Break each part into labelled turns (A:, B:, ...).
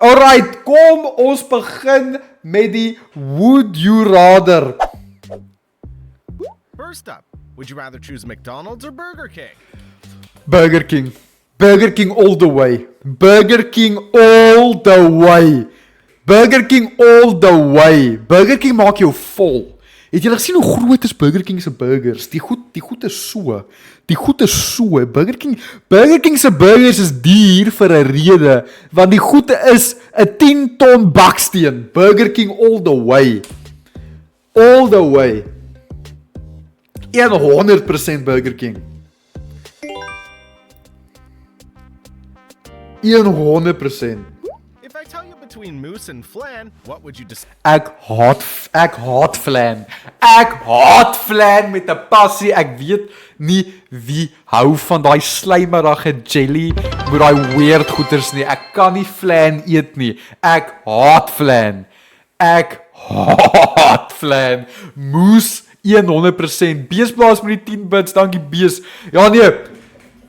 A: Alright, kom ons begin met die Would You Rather.
B: First up, would you rather choose McDonald's or Burger King?
A: Burger King. Burger King all the way. Burger King all the way. Burger King all the way. Burger King maak jou vol. Het julle gesien hoe groot is Burger King se burgers? Die goed is so. Die goed is so. Burger King se burgers is duur vir 'n rede, want die goed is 'n 10 ton baksteen. Burger King all the way. All the way. 100% Burger King. 100%.
B: If I tell you between moose and flan, what would you decide?
A: Ek haat flan. Ek haat flan met 'n passie. Ek weet nie wie hou van daai slijmerige jelly met daai weird goeters nie. Ek kan nie flan eet nie. Ek haat flan. Ek haat flan. Moes 100%. Beesplaas met die 10 bits. Dankie bees. Ja nee.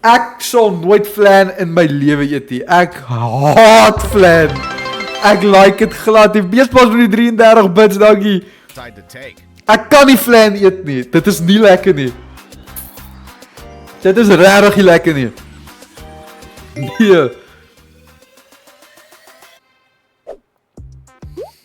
A: Ek sal nooit flan in my lewe eet nie. Ek haat flan. Ek like dit glad. Die beesplaas met die 33 bits. Dankie.
B: Decide to take.
A: Ek kan nie flan eet nie. Dit is nie lekker nie. Dit is regtig nie lekker nie. Nee.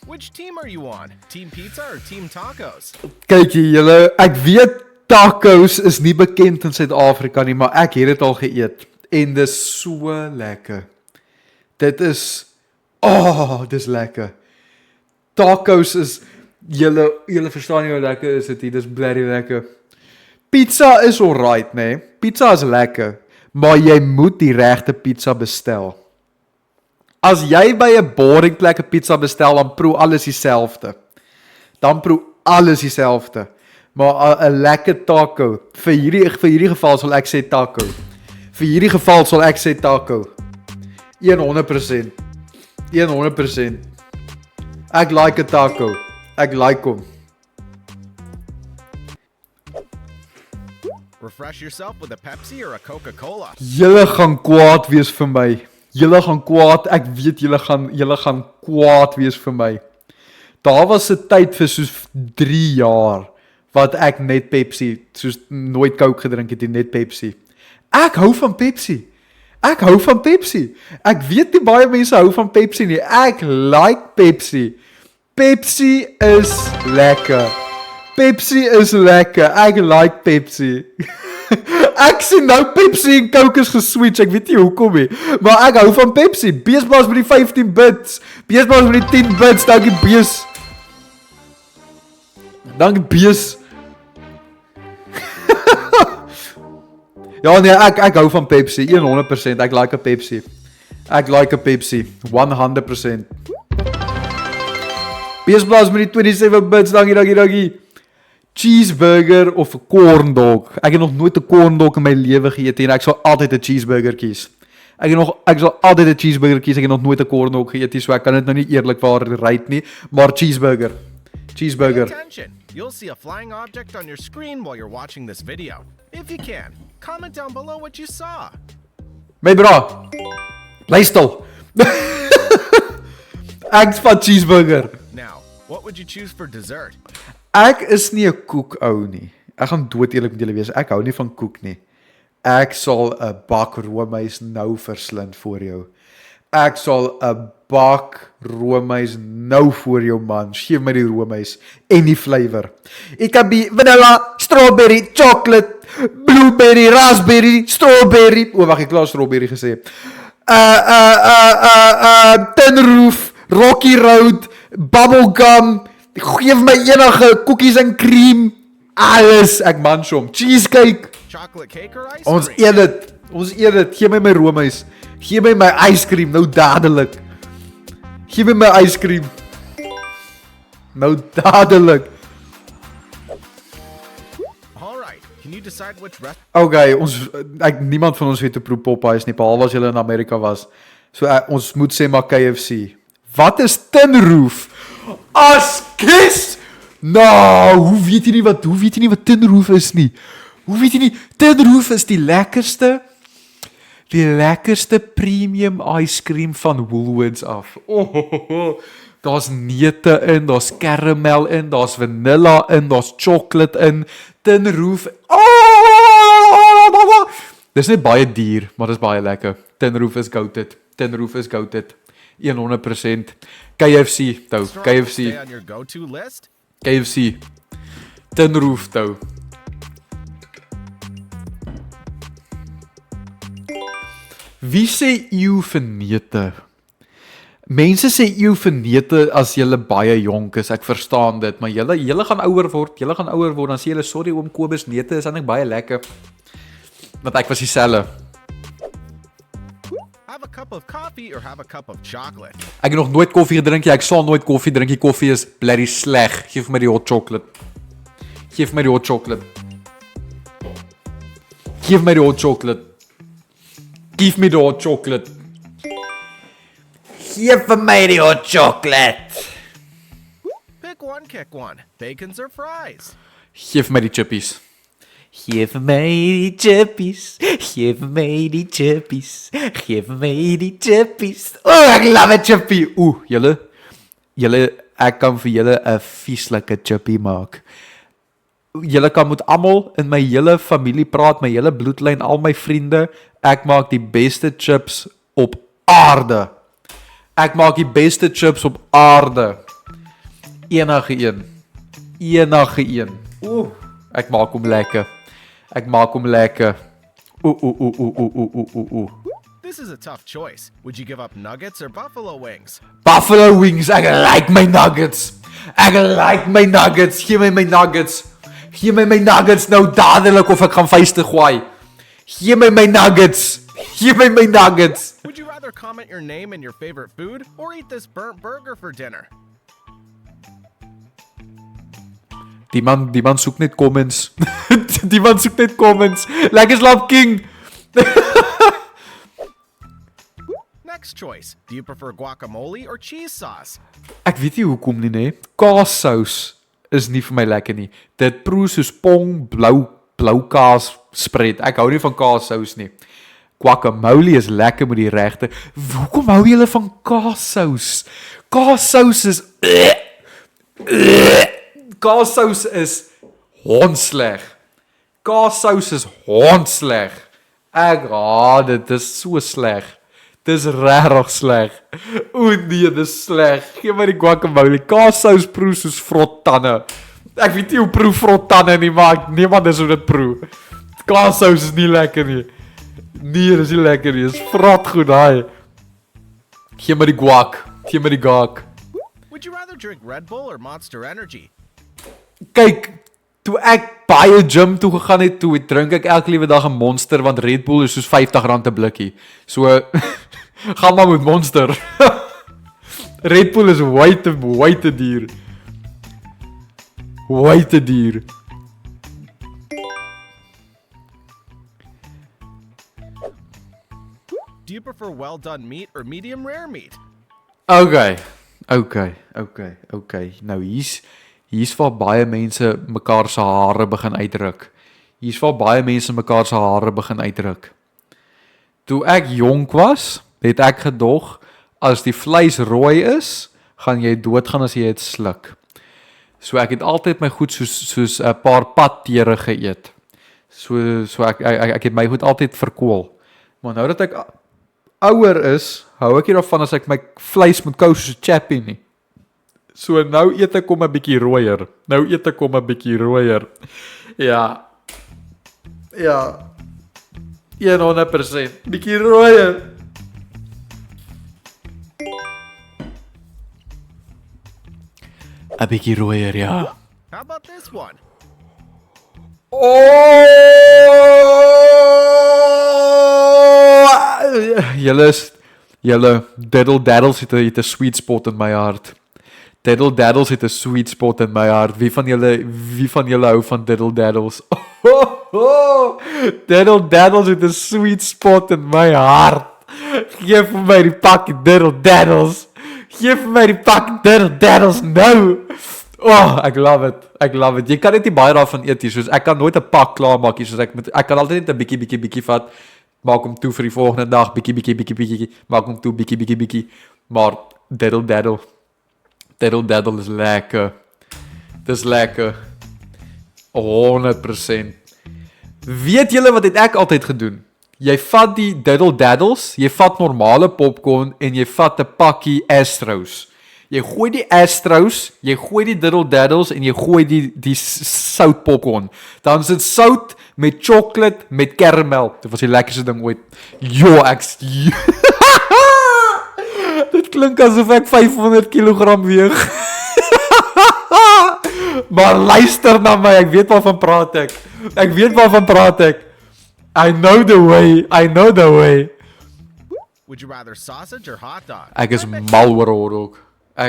B: Which team are you on? Team Pizza or Team Tacos?
A: Kykie julle, ek weet tacos is nie bekend in Suid-Afrika nie, maar ek het dit al geëet en dis so lekker. Dit is dis lekker. Tacos is julle verstaan nie hoe lekker is dit hier, dis bloody lekker. Pizza is alright, nee. Pizza is lekker, maar jy moet die regte pizza bestel. As jy by 'n boring plek 'n pizza bestel, dan proe alles dieselfde. Maar 'n lekker taco, vir hierdie geval sal ek sê taco. 100%. 100%. Ek like 'n taco. Ek like hom.
B: Refresh yourself with a Pepsi or a Coca-Cola.
A: Julle gaan kwaad wees vir my. Ek weet julle gaan kwaad wees vir my. Daar was 'n tyd vir soos 3 jaar wat ek net Pepsi, soos nooit Coke gedrink het, net Pepsi. Ek hou van Pepsi. Ek weet nie baie mense hou van Pepsi nie. Ek like Pepsi. Pepsi is lekker. Ek like Pepsi. Ek sien nou Pepsi en Coke is geswitch. Ek weet nie hoekom nie. Maar ek hou van Pepsi. Beesbaas met die 15 bits. Beesbaas met die 10 bits. Dankie bees. Ja nee, ek hou van Pepsi. 100%. Ek like 'n Pepsi. 100%. Beesbaas met die 27 bits. Dankie. Cheeseburger of 'n corn dog. Ek het nog nooit 'n corn dog in my lewe geëet en ek sal altyd 'n cheeseburger kies. Ek sal altyd 'n cheeseburger kies. Ek het nog nooit 'n corn dog geëet nie, so ek kan dit nou nie eerlikwaar rate nie, maar cheeseburger.
B: Pay attention. You'll see a flying object on your screen while you're watching this video. If you can, comment down below what you saw.
A: My bra. Bly stil. Ek van cheeseburger.
B: Now, what would you choose for dessert?
A: Ek is nie 'n koekou nie. Ek gaan dood eerlik met julle wees. Ek hou nie van koek nie. Ek sal 'n bak roomys nou verslind vir jou. Ek sal 'n bak roomys nou vir jou man. Geef my die roomys en die flavour. Ek kan be vanilla, strawberry, chocolate, blueberry, raspberry, strawberry. Wag, ek klaar strawberry gesê. Tin Roof, Rocky Road, bubblegum. Geef my enige koekies en cream. Alles, ek man som. Cheesecake.
B: Chocolate cake or ice
A: Ons
B: cream?
A: eet dit. Geef my roomys. Geef my ice cream nou dadelik. Geef my ice cream. Nou dadelik.
B: Alright, can you decide which
A: Okay, niemand van ons weet hoe proe Popeyes nie, behalwe as jy in Amerika was. So ons moet sê maar KFC. Wat is Tin Roof? Askies! Nou, hoe weet jy nie wat Tin Roof is nie? Tin Roof is die lekkerste die lekkerste premium ice cream van Woolworths af. Daar's neute in, daar's caramel in, daar's vanilla in, daar's chocolate in, Tin Roof. Dis net baie duur, maar dis baie lekker. Tin Roof is goated. Tin Roof is goated. 100%. KFC, toe. KFC.
B: Stay on your go-to list?
A: KFC. Tin Roof, toe. Wie sê eeu vir neute? Mense sê eeu vir neute as julle baie jonk is, ek verstaan dit, maar julle gaan ouer word, dan sê julle, sorry oom Kobus, neute is eintlik baie lekker. Want ek was dieselfde.
B: Have a cup of coffee or have a cup of chocolate?
A: Ek het nog nooit koffie gedrink nie, ek sal nooit koffie drink nie, koffie is bloody sleg. Geef my die hot chocolate. Geef my die hot chocolate. Geef my die hot chocolate. Give me the hot chocolate. Geef vir my die hot chocolate.
B: Pick one, kick one. Bacons or fries?
A: Geef my die chippies. Geef my die chippies. Geef my die chippies. Geef my die chippies. Ek love 'n chippie. Julle, ek kan vir julle 'n vieslike chippie maak. Julle kan met almal in my hele familie praat, my hele bloedlyn, al my vriende. Ek maak die beste chips op aarde. Ek maak die beste chips op aarde. Enige een. Ek maak hom lekker.
B: This is a tough choice. Would you give up nuggets or buffalo wings?
A: Buffalo wings, ek like my nuggets. Geef my my nuggets. Geef my my nuggets nou dadelik of ek gaan vuiste gooi. Geef my my nuggets.
B: Would you rather comment your name and your favorite food or eat this burnt burger for dinner?
A: Die man soek net comments. Lekker slaap king.
B: Next choice. Do you prefer guacamole or cheese sauce?
A: Ek weet nie hoekom nie, nee. Kaassous is nie vir my lekker nie. Dit proe soos pong blou kaas spread. Ek hou nie van kaassous nie. Guacamole is lekker met die regte. Hoekom hou julle van kaassous? Kaassous is hondsleg. Ek haat dit, is so sleg. Dis regtig sleg. Nee, dis sleg. Geef my die guacamole. Kaassous proe soos vrottanne. Ek weet nie hoe proe vrottanne nie, maar niemand is hoe dit proe. Kaassous is nie lekker nie. Nee, dis nie lekker nie. Dis vrot goed daai. Geef my die guac.
B: Would you rather drink Red Bull or Monster Energy?
A: Kyk, toe ek baie gym toe gegaan het, toe drink ek elke liewe dag 'n Monster, want Red Bull is soos R50 'n blikkie. So, gaan maar met Monster. Red Bull is way te duur.
B: Do you prefer well done meat or medium rare meat?
A: Okay. Nou hier's waar baie mense mekaar se hare begin uitdruk. Toe ek jonk was, het ek gedog as die vleis rooi is, gaan jy doodgaan as jy dit sluk. So ek het altyd my goed soos 'n paar padtere geëet. So ek het my goed altyd verkoel. Maar nou dat ek ouer is, hou ek nie daarvan as ek my vleis moet kou soos 'n chappie nie. So nou eet ek hom 'n bietjie rooier. Ja. 100%. Bietjie rooier. A bietjie rooier, ja.
B: How about this one?
A: Julle Diddle Daddles het 'n sweet spot in my hart. Diddle Daddles het 'n sweet spot in my hart. Wie van julle hou van Diddle Daddles? Diddle Daddles het 'n sweet spot in my hart. Geef vir my die pak Diddle Daddles. Nou. Ek love it. Jy kan net nie baie daarvan eet nie. Soos ek kan nooit 'n pak klaar maak nie. Soos ek kan altyd net 'n bietjie vat. Maak hom toe vir die volgende dag, bietjie, maak hom toe, bietjie, maar diddle daddle is lekker. Dis lekker. 100%. Weet julle wat het ek altyd gedoen? Jy vat die diddle daddles, jy vat normale popcorn en jy vat 'n pakkie Astros. Jy gooi die Astros, jy gooi die diddle daddles en jy gooi die sout popcorn. Dan is dit sout met chocolate met karamel. Dit was die lekkerste ding ooit. Jo, dit klink asof ek 500 kg weeg. Maar luister na my, ek weet waarvan praat ek. I know the way.
B: Would you rather sausage or hot dog?
A: Ek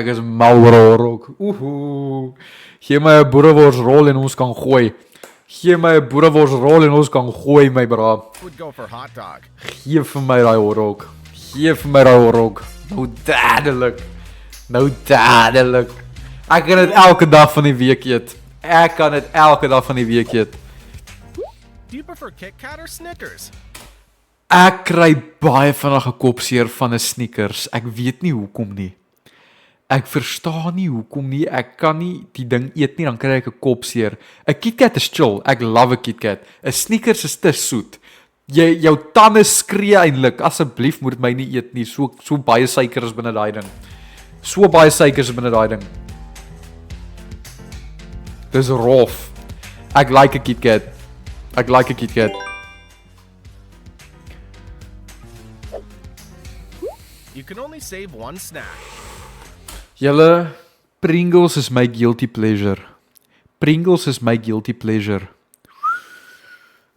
A: is mal oor horok. Oehoe. Gee my 'n boereworsrol en ons kan gooi. My bra.
B: Would go for hot dog.
A: Gee vir my daai horok. Nou dadelik. Ek kan dit elke dag van die week eet.
B: Do you prefer Kit Kat or Snickers?
A: Ek kry baie vinnig 'n kopseer van 'n Snickers. Ek weet nie hoekom nie. Ek verstaan nie hoekom nie. Ek kan nie die ding eet nie, dan kry ek 'n kopseer. 'n Kit Kat is chill. Ek love 'n Kit Kat. 'n Snickers is te soet. Jou tande skree eintlik. Asseblief moet my nie eet nie. So baie suiker is binne daai ding. Dis rof. Ek like 'n Kit Kat.
B: You can only save one snack.
A: Julle, Pringles is my guilty pleasure.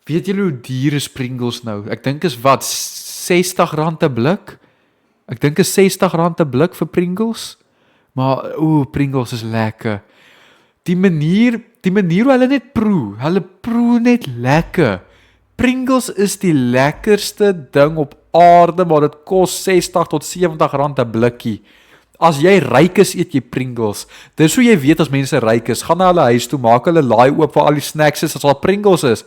A: Weet julle hoe duur is Pringles nou? Ek dink is wat R60 'n blik? Ek dink is R60 'n blik vir Pringles. Maar Pringles is lekker. Die manier hoe hulle net proe net lekker. Pringles is die lekkerste ding op aarde, maar dit kos R60 tot R70 'n blikkie. As jy ryk is, eet jy Pringles. Dis hoe jy weet as mense ryk is. Gaan na hulle huis toe, maak hulle laai oop waar al die snacks is, as daar Pringles is.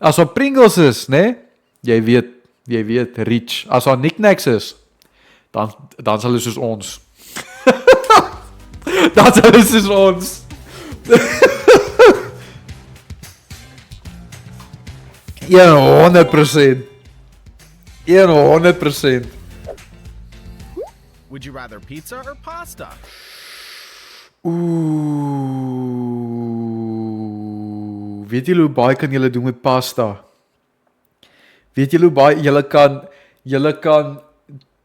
A: As daar Pringles is, né? Jy weet rich. As daar knickknacks is, dan is hulle soos ons. Dan is hulle soos ons. 100%.
B: Would you rather pizza or pasta?
A: Weet julle hoe baie kan julle doen met pasta? Weet julle hoe baie julle kan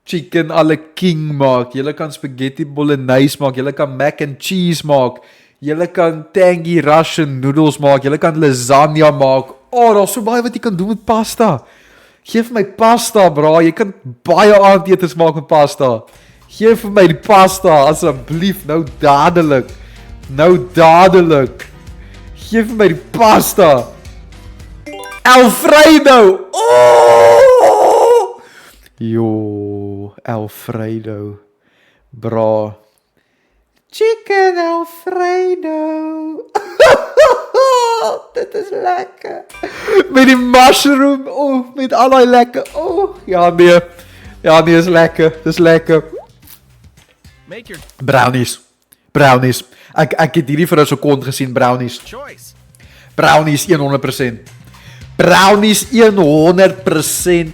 A: chicken à la king maak, julle kan spaghetti bolognese maak, julle kan mac and cheese maak, julle kan tangy Russian noodles maak, julle kan lasagna maak. Daar's so baie wat jy kan doen met pasta. Geef my pasta, bra. Jy kan baie aandetens maak met pasta. Geef vir my die pasta, asseblief, nou dadelik. Geef vir my die pasta. Alfredo! Jo, Alfredo. Bra. Chicken Alfredo. Dit is lekker. Met die mushroom. Met al die lekker. Ja nee, is lekker. Dis lekker.
B: Make your
A: Brownies. Ek het hierdie vir 'n sekond gesien, brownies.
B: choice.
A: Brownies 100%. Brownies 100%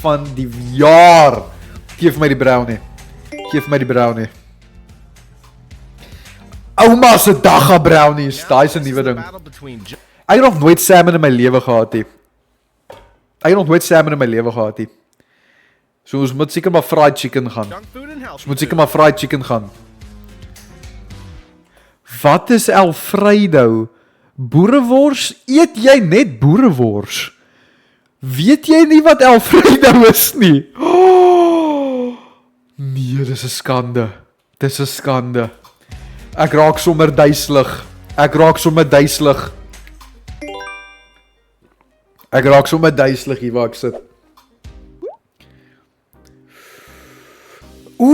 A: van die jaar. Geef my die brownie. Ouma se dagga brownies. Daai is 'n nuwe ding. Ek het nog nooit salmon in my lewe gehad nie. So ons moet seker maar fried chicken gaan. Wat is Alfredo? Boerewors? Eet jy net boerewors? Weet jy nie wat Alfredo is nie? Nee, dis 'n skande. Ek raak sommer duiselig. Hier waar ek sit.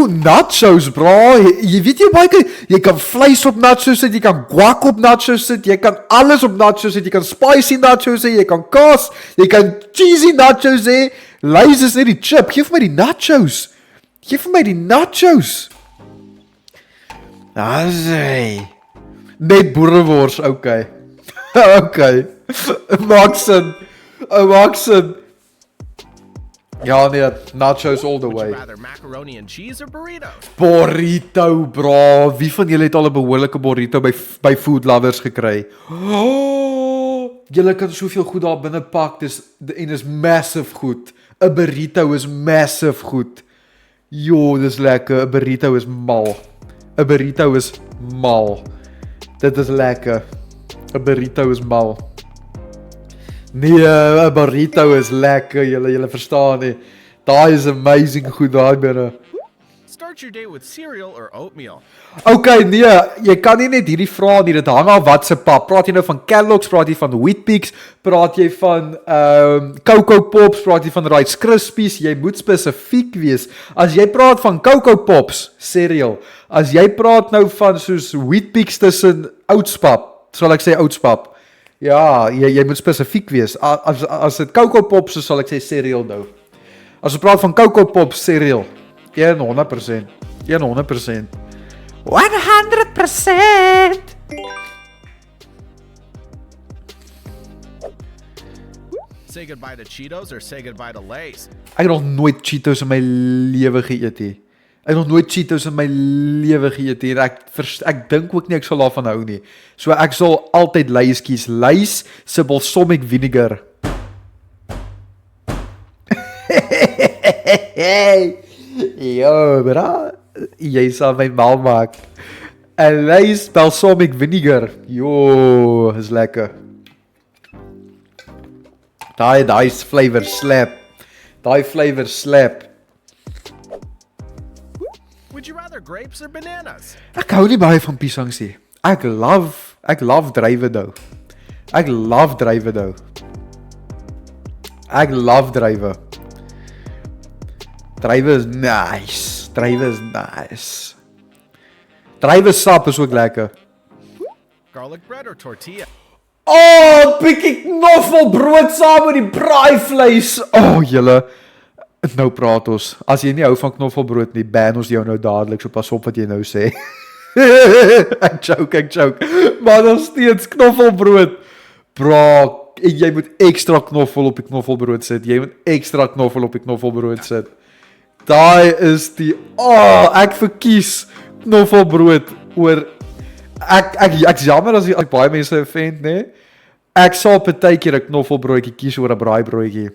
A: Nachos, bro. Jy weet jy baie jy kan vleis op nachos sit, jy kan guac op nachos sit, jy kan alles op nachos sit, jy kan spicy nachos hê, jy kan kaas, jy kan cheesy nachos hê. Lays is net die chip. Geef my die nachos. Geef my die nachos. Asai. Net boerewors, okay. Okay. Maak sin. Maak sin. Ja nee, nachos all the
B: Would you
A: way.
B: rather macaroni and cheese or burritos?
A: Burrito, bro. Wie van julle het al 'n behoorlike burrito by Food Lovers gekry? Oh, julle kan soveel goed daar binne pak. En is massive goed. 'n Burrito is massive goed. Jo, dis lekker. 'n Burrito is mal. 'n Burrito is mal. Dit is lekker. 'n Burrito is mal. Nee, 'n burrito is lekker. Julle verstaan nie. Daai is amazing goed daai binne.
B: Start your day with cereal or oatmeal.
A: Okay, nee, jy kan nie net hierdie vra nie. Dit hang af wat se pap. Praat jy nou van Kellogg's, praat jy van Weet-Bix, praat jy van Cocoa Pops, praat jy van Rice Krispies? Jy moet spesifiek wees. As jy praat van Cocoa Pops, cereal. As jy praat nou van soos Weet-Bix tussen oudspap, sal ek sê oudspap. Ja, jy moet spesifiek wees. As dit Cocoa Pops is, sal ek sê cereal nou. As ons praat van Cocoa Pops cereal, 100%. 100%. 100%.
B: Say goodbye to Cheetos or say goodbye to Lay's?
A: Ek het nog nooit Cheetos in my lewe geëet nie. Ek het nog nooit Cheetos in my lewe geëet nie. Ek dink ook nie ek sal daarvan hou nie. So ek sal altyd Lay's kies. Lay's se balsamic vinegar. Yo, bra. Jy sal my mal maak. En Lay's balsamic vinegar. Jo, is lekker. Daai flavor slap. Daai flavor slap.
B: Would you rather grapes or bananas?
A: Ek hou nie baie van piesangs nie. Ek love druiwe nou. Ek love druiwe nou. Ek love druiwe. Druiwe is nice. Druiwe is nice. Druiwe sap is ook lekker.
B: Garlic bread or tortilla?
A: Oh, bietjie knoffelbrood saam met die braaivleis. Oh, julle. Nou praat ons. As jy nie hou van knoffelbrood nie, ban ons jou nou dadelik. So pas op wat jy nou sê. Ek joke. Maar nog steeds knoffelbrood. Bro, jy moet ekstra knoffel op die knoffelbrood sit. Jy moet ekstra knoffel op die knoffelbrood sit. Daai is die ek verkies knoffelbrood oor ek's jammer as ek baie mense offend, nê? Ek sal partykeer 'n knoffelbroodjie kies oor 'n braaibroodjie.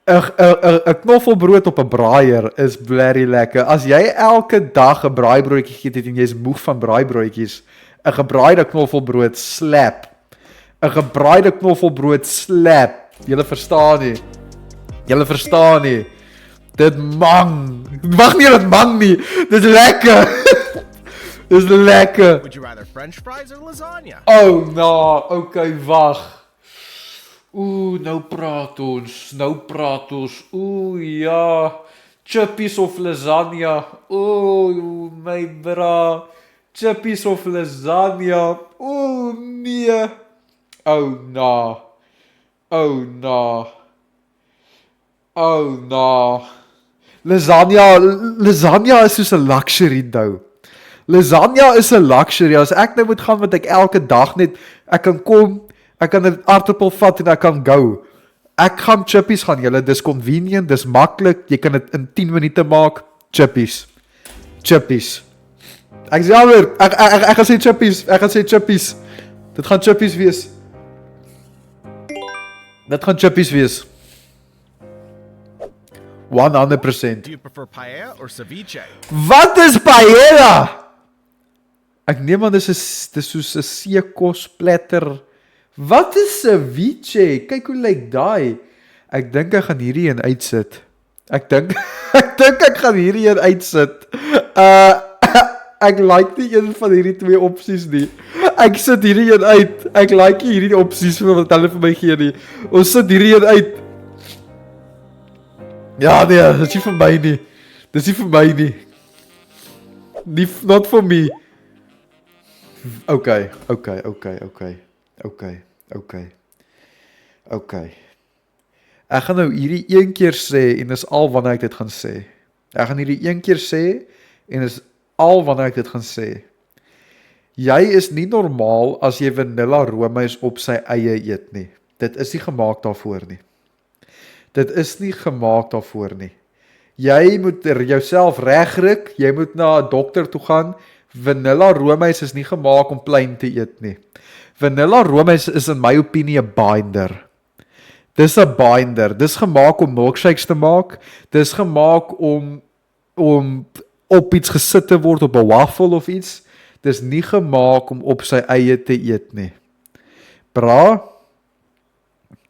A: 'n knoffelbrood op 'n braaier is blerry lekker. As jy elke dag 'n braaibroodjie geëet het en jy's moeg van braaibroodjies, 'n gebraaide knoffelbrood slap. 'n gebraaide knoffelbrood slap. Julle verstaan nie. Dit mang. Wag nie, dit mang nie. Dit is lekker. Dis lekker.
B: Would you rather French fries or lasagna?
A: Oh, no. Okay, wag. Nou praat ons. Ja. Chippies of lasagna. My bra. Chippies of lasagna. Nee. Oh, no. Lasagna is soos 'n luxury nou. Lasagna is 'n luxury. As ek nou moet gaan wat ek elke dag net ek kan kom, ek kan 'n aardappel vat en ek kan go. Ek gaan chippies gaan julle, dis convenient, dis maklik. Jy kan dit in 10 minute maak. Chippies. Ek sê jammer, ek gaan sê chippies. Dit gaan chippies wees. 100%.
B: Do you prefer paella or ceviche?
A: Wat is paella? Ek neem aan dis soos 'n seekos platter. Wat is ceviche? Kyk hoe lyk daai. Ek dink ek gaan hierdie een uitsit. Ek dink ek gaan hierdie een uitsit. Ek like nie een van hierdie twee opsies nie. Ek sit hierdie een uit. Ek like nie hierdie opsies wat hulle vir my gee nie. Ons sit hierdie een uit. Ja, nee, dit is nie vir my nie. Not for me. Okay. Ek gaan nou hierdie een keer sê en dis al wanneer ek dit gaan sê. Ek gaan hierdie een keer sê en dis al wanneer ek dit gaan sê. Jy is nie normaal as jy vanilla roomys op sy eie eet nie. Dit is nie gemaak daarvoor nie. Dit is nie gemaak daarvoor nie. Jy moet jouself regryk, jy moet na 'n dokter toe gaan. Vanilla roomys is nie gemaak om plain te eet nie. Vanilla roomys is in my opinie 'n binder. Dis 'n binder. Dis gemaak om milkshakes te maak. Dis gemaak om op iets gesit te word op 'n waffle of iets. Dis nie gemaak om op sy eie te eet nie. Bra,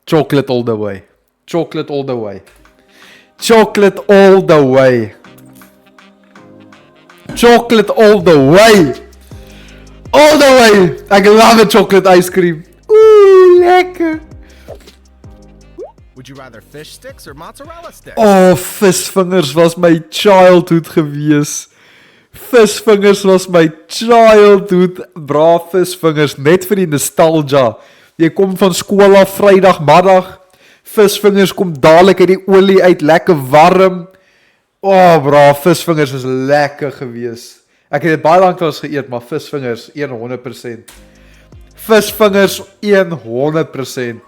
A: chocolate all the way. Chocolate all the way. Chocolate all the way. Chocolate all the way. All the way. Ek love a chocolate ice cream. Ooh, lekker.
B: Would you rather fish sticks or mozzarella sticks?
A: Oh, visvingers was my childhood gewees. Visvingers was my childhood. Bra, visvingers, net vir die nostalgia. Jy kom van skool af Vrydagmiddag. Visvingers kom dadelik uit die olie uit, lekker warm. Oh, bra, visvingers is lekker gewees. Ek het dit baie lank al geëet, maar visvingers 100%. Visvingers 100%.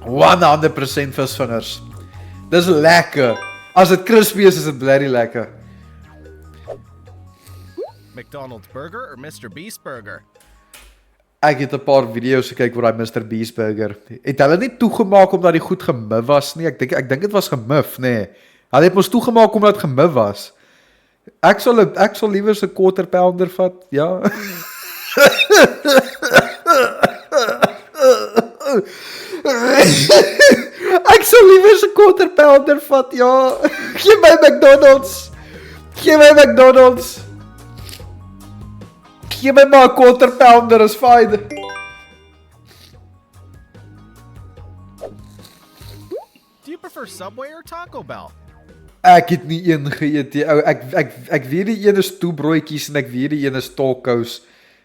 A: 100% visvingers. Dis lekker. As dit crispy is dit bloody lekker.
B: McDonald's burger or Mr. Beast burger?
A: Ek het 'n paar video's gekyk oor daai Mr. Beast burger. Het hulle nie toegemaak omdat die goed gemif was nie? Ek dink dit was gemif, nê. Nee. Hulle het mos toegemaak omdat dit gemif was. Ek sal liewer 'n quarter pounder vat, ja. Ek sal liewer 'n quarter pounder vat, ja. Gee my McDonald's. Gee my McDonald's. Gee my maar 'n quarter pounder, is fine.
B: Do you prefer Subway or Taco Bell?
A: Ek het nie een geëet nie. Ou, ek weet die een is toebroodjies en ek weet die een is tacos.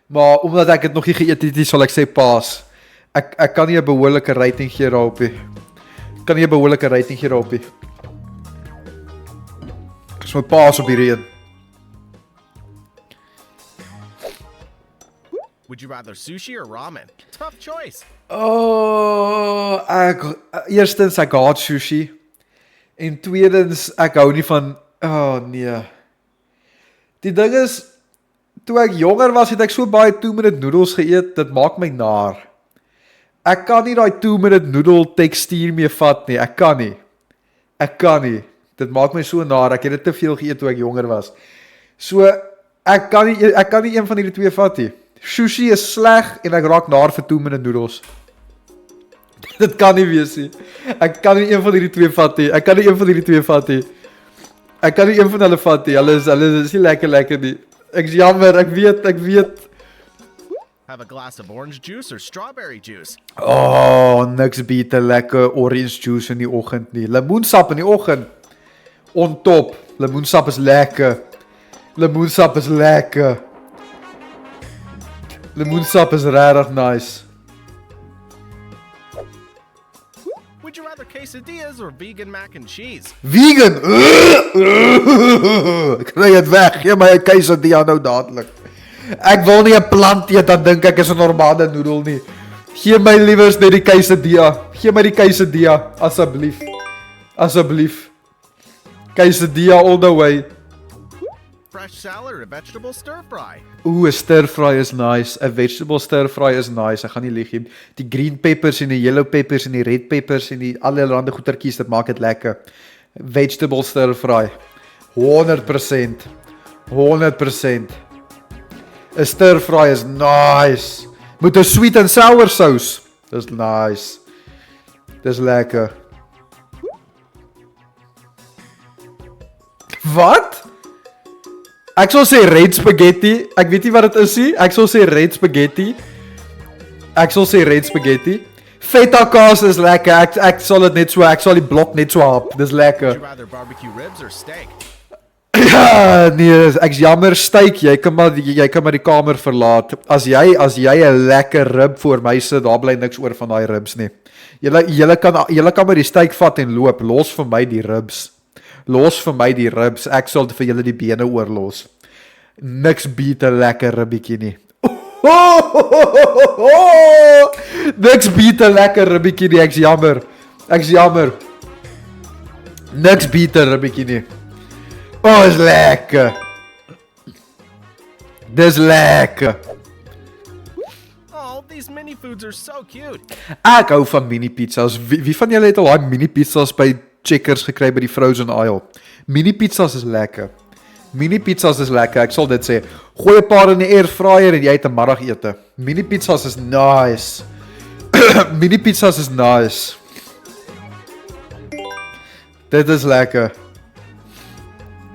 A: Maar omdat ek dit nog nie geëet het, sal ek sê paas. Ek kan nie 'n behoorlike rating gee daarop nie. Kan nie 'n behoorlike rating gee daarop nie. Dis my paas op hierdie een.
B: Would you rather sushi or ramen? Tough choice.
A: Oh, eerstens ek haat sushi. En tweedens ek hou nie van nee. Die ding is, toe ek jonger was, het ek so baie 2-minute noodles geëet, dit maak my naar. Ek kan nie daai 2-minute noodle tekstuur mee vat nie. Ek kan nie. Dit maak my so naar. Ek het dit te veel geëet toe ek jonger was. So ek kan nie een van hierdie twee vat nie. Sushi is sleg en ek raak naar vir 2-minute noodles. Dit kan nie wees nie. Ek kan nie een van hierdie twee vat nie. Ek kan nie een van hulle vat nie. Hulle is nie lekker nie. Ek is jammer, ek weet.
B: Have a glass of orange juice or strawberry juice?
A: Oh, niks beter lekker orange juice in die oggend nie. Lemoensap in die oggend. On top. Lemoensap is lekker. Lemoensap is regtig nice.
B: Would you rather quesadillas or vegan mac and cheese?
A: Vegan! Kry dit weg, gee my 'n quesadilla nou dadelik. Ek wil nie 'n plant eet, dan dink ek is 'n normale noedel nie. Gee my liewers net die quesadilla. Gee my die quesadilla, asseblief. Asseblief. Quesadilla all the way.
B: Fresh salad or a vegetable stir fry?
A: Ooh, 'n stir fry is nice. 'n Vegetable stir fry is nice. Ek gaan nie lieg nie. Die green peppers en die yellow peppers en die red peppers en die allerlei goetertjies, dit maak dit lekker. Vegetable stir fry. 100%. 100%. 'n Stir fry is nice. Met 'n sweet and sour sous. Dis nice. Dis lekker. Wat? Ek sal sê red spaghetti. Ek weet nie wat dit is nie. Ek sal sê red spaghetti. Feta kaas is lekker. Ek sal dit net so, ek sal die blok net so hap. Dis lekker.
B: Would you rather barbecue ribs or steak?
A: Ja, nee, ek's jammer, Styk, jy kan maar die kamer verlaat. As jy 'n lekker rib voor my sit, daar bly niks oor van daai ribs nie. Julle kan maar die Styk vat en loop. Los vir my die ribs. Los vir my die ribs. Ek sal vir julle die bene oorlos. Niks beat 'n lekker ribbietjie nie. Niks beat 'n lekker ribbietjie nie, ek's jammer. Niks beat 'n ribbietjie nie. Is lekker. Dis lekker.
B: Oh, these mini foods are so cute.
A: Ek hou van mini pizzas. Wie van julle het al daai mini pizzas by Checkers gekry by die frozen aisle? Mini pizzas is lekker. Ek sal dit sê. Gooi 'n paar in die air fryer en jy het 'n middagete. Mini pizzas is nice. Mini pizzas is nice. Dit is lekker.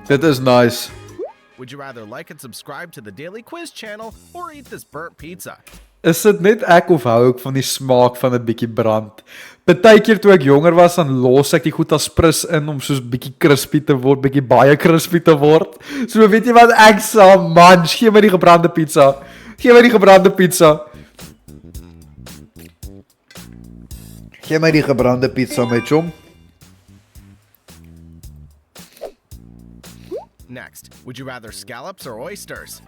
A: Dit is nice.
B: Would you rather like and subscribe to the Daily Quiz channel or eat this burnt pizza?
A: Is dit net ek of hou ek van die smaak van 'n bietjie brand? Partykeer toe ek jonger was, dan los ek die goed as prins in om soos bietjie crispy te word, bietjie baie crispy te word. So weet jy wat ek sal, man, gee my die gebrande pizza. Gee my die gebrande pizza, my chom.
B: Next, would you rather scallops or oysters?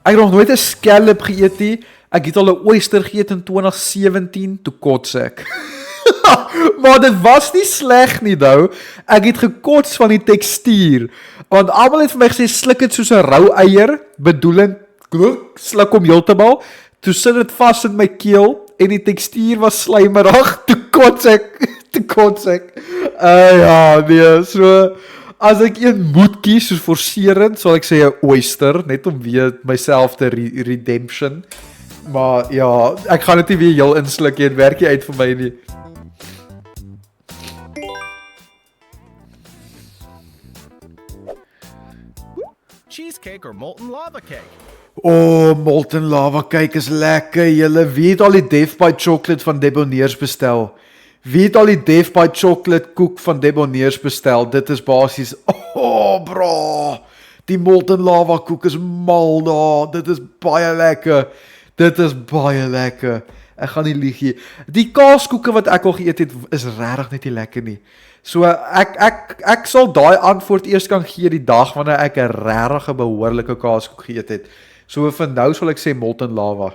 A: Ek het nog nooit 'n scallop geëet nie. Ek het al 'n oyster geëet in 2017 toe kots ek. Maar dit was nie sleg nie nou. Ek het gekots van die tekstuur. Want almal het vir my gesê sluk dit soos 'n rou eier, bedoelend sluk hom heeltemal. Toe sit dit vas in my keel en die tekstuur was slijmerig. Toe kots ek. Ja, nee, so as ek een moet kies soos forcerend, sal ek sê 'n oyster, net om weer myself te redemption. Maar ja, ek gaan dit nie weer heel insluk nie, dit werk nie uit vir my nie.
B: Cheesecake or molten lava cake?
A: Molten lava cake is lekker. Julle weet al die Death by Chocolate van Debonair's bestel. Wie het al die Death by Chocolate koek van Debonair's bestel? Dit is basies, bro. Die molten lava koek is mal daar. Dit is baie lekker. Ek gaan nie lieg nie. Die kaaskoeke wat ek al geëet het, is regtig net nie lekker nie. So ek sal daai antwoord eers kan gee die dag wanneer ek 'n regtig behoorlike kaaskoek geëet het. So vir nou sal ek sê molten lava.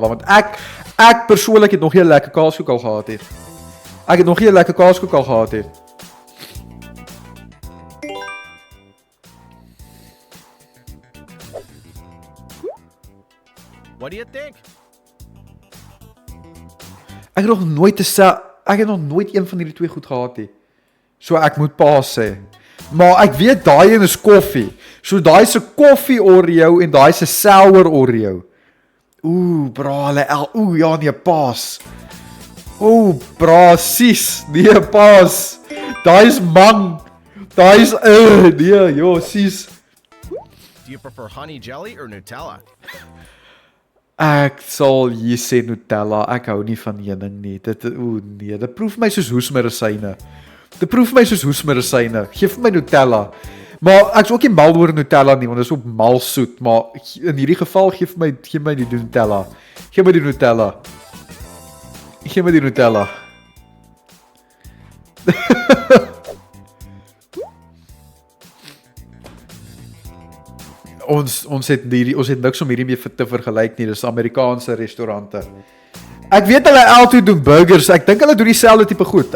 A: Want ek persoonlik het nog nie 'n lekker kaaskoek al gehad het.
B: What do you think?
A: Ek het nog nooit een van hierdie twee goed gehad nie. So ek moet paas sê. Maar ek weet daai een is koffie. So daai is 'n koffie Oreo en daai is 'n sour Oreo. Ja nee, paas. Sis, nee, paas. Daai is mang. Daai is sis.
B: Do you prefer honey jelly or Nutella?
A: Ek sal hier sê Nutella. Ek hou nie van heuning nie. Dit proef my soos hoesmedisyne. Geef vir my Nutella. Maar ek is ook nie mal oor Nutella nie, want dit is ook mal soet, maar in hierdie geval gee my die Nutella. Gee my die Nutella. Ons het niks om hierdie mee te vergelyk nie. Dis Amerikaanse restaurante. Ek weet hulle altyd doen burgers. Ek dink hulle doen dieselfde tipe goed.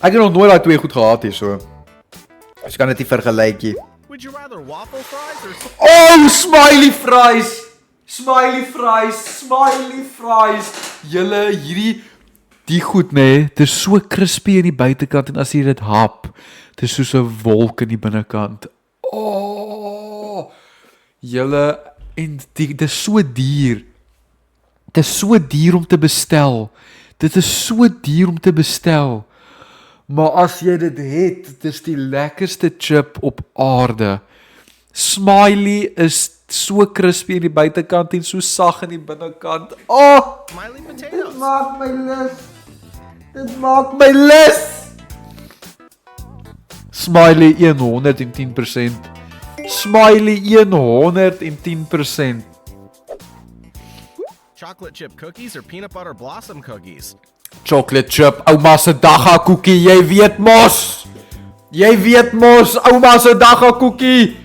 A: Ek het nog nooit daai twee goed gehad hier so. Ek kan dit nie vergelyk nie.
B: Would you rather waffle fries or
A: Smiley fries. Julle die goed nê, dit is so crispy aan die buitekant en as jy dit hap, dit is soos 'n wolk in die binnekant. Julle en dit is so duur. Dit is so duur om te bestel. Maar as jy dit het, dit is die lekkerste chip op aarde. Smiley is so crispy aan die buitekant en so sag aan die binnekant.
B: Smiley potatoes?
A: Maak my lus. Dit maak my lus. Smiley 110%. Smiley 110%.
B: Chocolate chip cookies or peanut butter blossom cookies?
A: Chocolate chip, ouma se dagga koekie, jy weet mos. Jy weet mos, ouma se dagga koekie.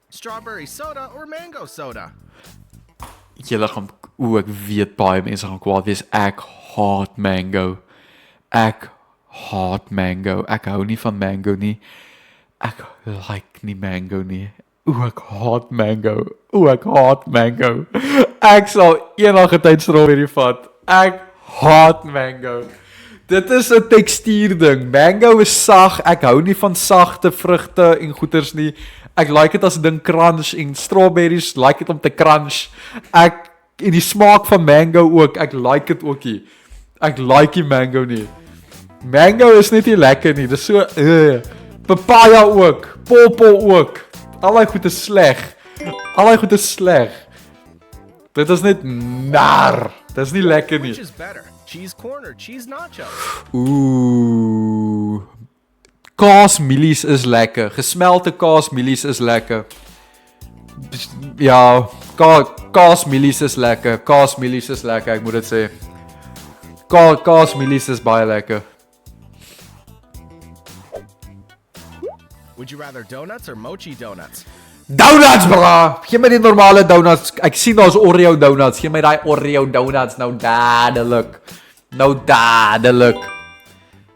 B: Strawberry soda or mango soda?
A: Julle gaan ek weet baie mense gaan kwaad wees. Ek haat mango. Ek haat mango. Ek hou nie van mango nie. Ek like nie mango nie. Ek haat mango. Ek haat mango. Ek sal enige tyd strawberry vat. Ek haat mango. Dit is 'n tekstuur ding. Mango is sag. Ek hou nie van sagte vrugte en goeters nie. Ek like dit as 'n ding crunch en strawberries like dit om te crunch. Ek en die smaak van mango ook. Ek like dit ookie. Ek like die mango nie. Mango is net nie lekker nie. Dis so papaya ook, pawpaw ook. Allei goed is sleg. Allei goed is sleg. Dit is net nar. Dit is nie lekker nie.
B: Which is better, cheese corn or cheese nachos?
A: Ooh. Kaasmielies is lekker. Gesmelte kaasmielies is lekker. Ja, kaasmielies is lekker. Kaasmielies is lekker, ek moet dit sê. Kaasmielies is baie lekker.
B: Would you rather donuts or mochi donuts?
A: Donuts, bra! Gee my die normale donuts. Ek sien daar's Oreo donuts. Gee my daai Oreo donuts nou dadelik. Nou dadelik.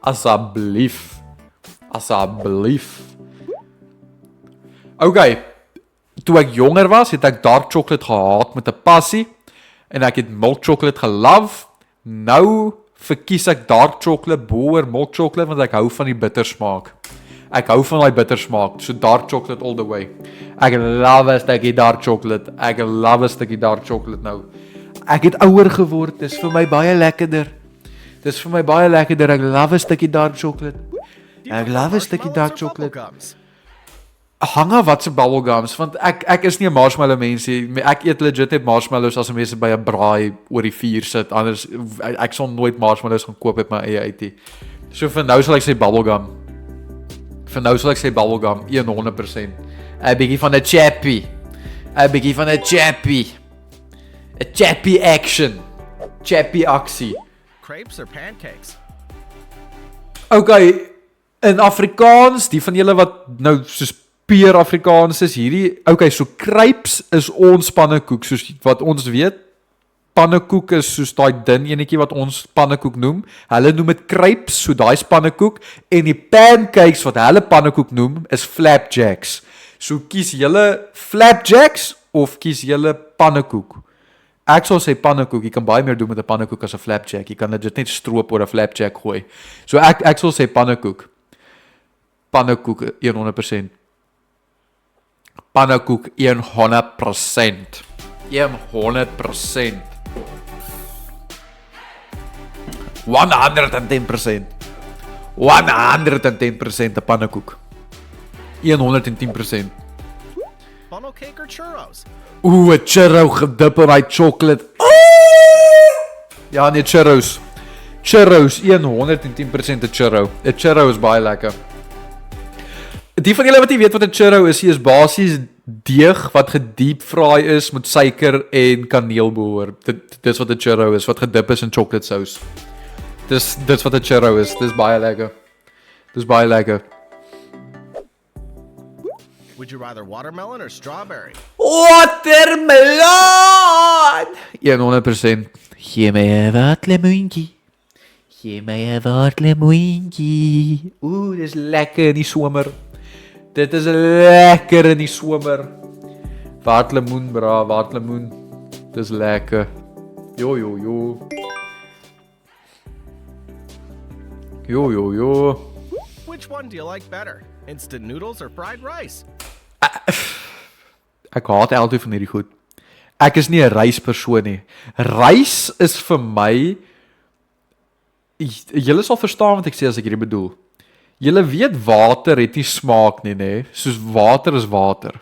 A: Asseblief. Asseblief. Okay. Toe ek jonger was, het ek dark chocolate gehaat met 'n passie en ek het milk chocolate gelove. Nou verkies ek dark chocolate bo milk chocolate want ek hou van die bitter smaak. Ek hou van daai bitter smaak. So dark chocolate all the way. Ek love 'n stukkie dark chocolate. Ek love 'n stukkie dark chocolate nou. Ek het ouer geword. Dis vir my baie lekkerder. Dis vir my baie lekkerder. Ek love 'n stukkie dark chocolate. Ek love 'n stukkie dark chocolate. Hang af wat se bubblegums want ek is nie 'n marshmallow mens nie. Ek eet legit net marshmallows as mense by 'n braai oor die vuur sit. Anders ek sal nooit marshmallows gaan koop uit my eie uit nie. So vir nou sal ek sê bubblegum. Vir nou sal ek sê bubblegum 100%. 'n bietjie van 'n chappy. 'n bietjie van 'n chappy. 'n chappy action. Chappy aksie.
B: Crepes or pancakes?
A: Okay, in Afrikaans, die van julle wat nou soos peer Afrikaans is hierdie, okay, so crepes is ons pannekoek, soos wat ons weet. Pannekoek is soos daai dun enetjie wat ons pannekoek noem. Hulle noem dit crepes, so daai is pannekoek en die pancakes wat hulle pannekoek noem is flapjacks. So kies julle flapjacks of kies julle pannekoek? Ek sal sê pannekoek. Jy kan baie meer doen met 'n pannekoek as 'n flapjack. Jy kan dit net stroop oor 'n flapjack gooi. So ek sal sê pannekoek. Pannekoek 100%. Pannekoek 100%. 100%. 110%. 110% 'n pannekoek. 110%.
B: Funnel cake or churros?
A: Ooh, 'n churro gedip in daai chocolate. Ja, nee, churros. Churros 110% 'n churro. 'n Churro is baie lekker. Die van julle wat nie weet wat 'n churro is basies deeg wat gediep fry is met suiker en kaneel behoor. Dis wat 'n churro is, wat gedip is in chocolate sauce. Dis wat 'n churro is. Dis baie lekker. Dis baie lekker.
B: Would you rather watermelon or strawberry?
A: Watermelon! 100%. Gee my 'n waterlemoentjie. Gee my 'n waterlemoentjie. Ooh, dis lekker in die somer. Dit is lekker in die somer. Waterlemoen, bra, waterlemoen. Dis lekker. Jo. Jo.
B: Which one do you like better? Instant noodles or fried rice?
A: Ek haat altyd van hierdie goed. Ek is nie 'n ryspersoon nie. Rys is vir my julle sal verstaan wat ek sê as ek hierdie bedoel. Julle weet water het nie smaak nie, nê? Soos water is water.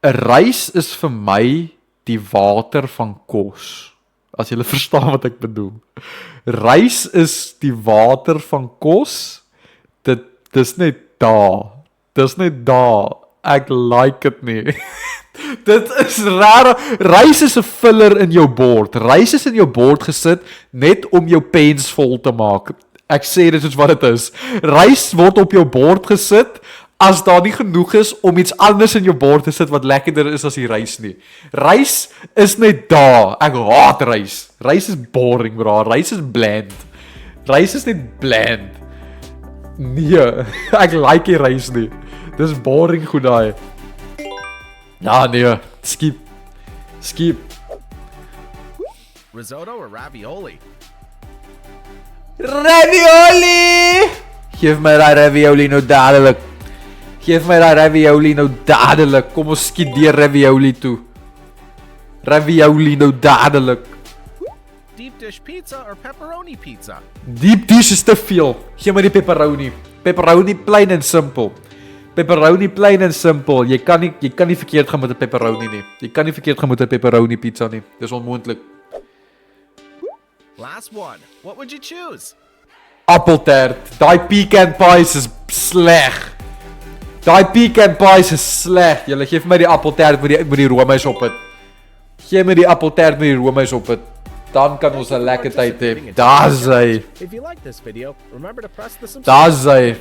A: 'n Rys is vir my die water van kos. As julle verstaan wat ek bedoel. Rys is die water van kos. Dis net daar. Dis net daar. Ek like dit nie. Dit is raar. Rys is 'n filler in jou bord. Rys is in jou bord gesit net om jou pens vol te maak. Ek sê dit soos wat dit is. Rys word op jou bord gesit as daar nie genoeg is om iets anders in jou bord te sit wat lekkerder is as die rys nie. Rys is net daar. Ek haat rys. Rys is boring, bro. Rys is bland. Rys is net bland. Nee, ek like die rys nie. Dis boring goed daai. Ja, nee. Skip.
B: Risotto or ravioli?
A: Ravioli! Geef my daai ravioli nou dadelik. Kom ons skiet deur ravioli toe. Ravioli nou dadelik.
B: Deep dish pizza or pepperoni pizza?
A: Deep dish is te veel. Gee my die pepperoni. Pepperoni plain en simpel. Jy kan nie verkeerd gaan met 'n pepperoni nie. Jy kan nie verkeerd gaan met 'n pepperoni pizza nie. Dis onmoontlik.
B: Last one. What would you choose?
A: Appeltaart. Daai pecan pies is sleg. Julle gee vir my die appeltaart met die roomys op dit. Gee my die appeltaart met die roomys op dit. Dan kan ons 'n lekker tyd hê. Daar's hy.
B: If you like this video, remember to press the subscribe.
A: Daar's hy.